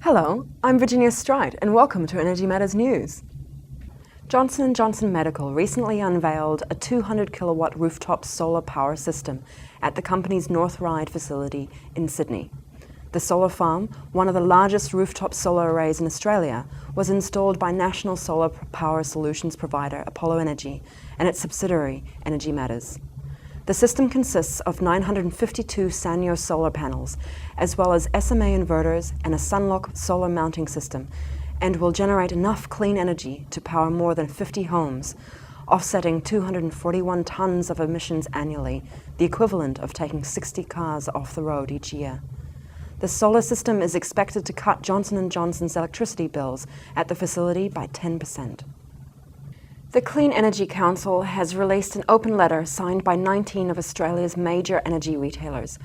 Hello, I'm Virginia Stride and welcome to Energy Matters News. Johnson & Johnson Medical recently unveiled a 200 kilowatt rooftop solar power system at the company's North Ryde facility in Sydney. The solar farm, one of the largest rooftop solar arrays in Australia, was installed by national solar power solutions provider Apollo Energy and its subsidiary Energy Matters. The system consists of 952 Sanyo solar panels, as well as SMA inverters and a Sunlock solar mounting system, and will generate enough clean energy to power more than 50 homes, offsetting 241 tons of emissions annually, the equivalent of taking 60 cars off the road each year. The solar system is expected to cut Johnson & Johnson's electricity bills at the facility by 10%. The Clean Energy Council has released an open letter signed by 19 of Australia's major energy retailers,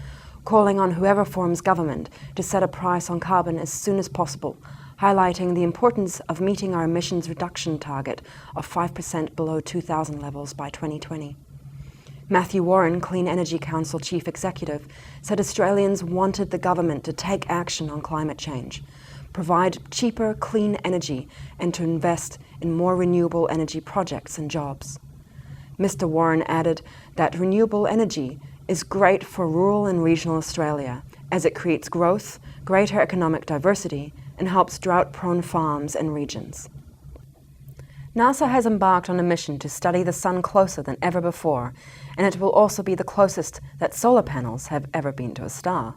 calling on whoever forms government to set a price on carbon as soon as possible, highlighting the importance of meeting our emissions reduction target of 5% below 2000 levels by 2020. Matthew Warren, Clean Energy Council Chief Executive, said Australians wanted the government to take action on climate change, provide cheaper, clean energy, and to invest in more renewable energy projects and jobs. Mr. Warren added that renewable energy is great for rural and regional Australia as it creates growth, greater economic diversity, and helps drought-prone farms and regions. NASA has embarked on a mission to study the sun closer than ever before, and it will also be the closest that solar panels have ever been to a star.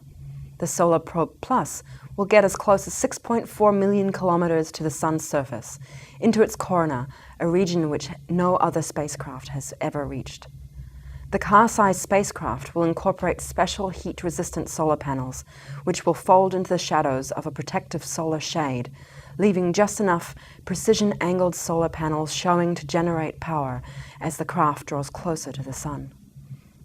The Solar Probe Plus will get as close as 6.4 million kilometers to the sun's surface, into its corona, a region which no other spacecraft has ever reached. The car-sized spacecraft will incorporate special heat-resistant solar panels, which will fold into the shadows of a protective solar shade, leaving just enough precision-angled solar panels showing to generate power as the craft draws closer to the sun.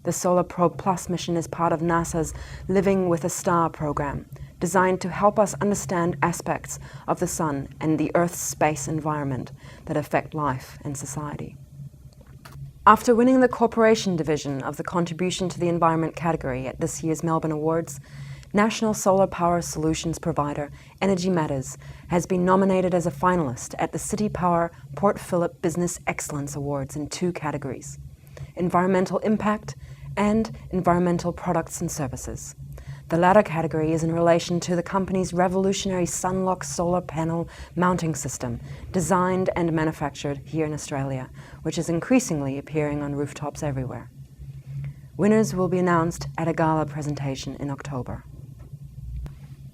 The Solar Probe Plus mission is part of NASA's Living with a Star program, designed to help us understand aspects of the sun and the Earth's space environment that affect life and society. After winning the Corporation Division of the Contribution to the Environment category at this year's Melbourne Awards, national solar power solutions provider Energy Matters has been nominated as a finalist at the City Power Port Phillip Business Excellence Awards in 2 categories: Environmental Impact and Environmental Products and Services. The latter category is in relation to the company's revolutionary Sunlock solar panel mounting system, designed and manufactured here in Australia, which is increasingly appearing on rooftops everywhere. Winners will be announced at a gala presentation in October.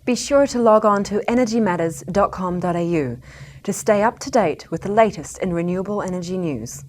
Be sure to log on to energymatters.com.au to stay up to date with the latest in renewable energy news.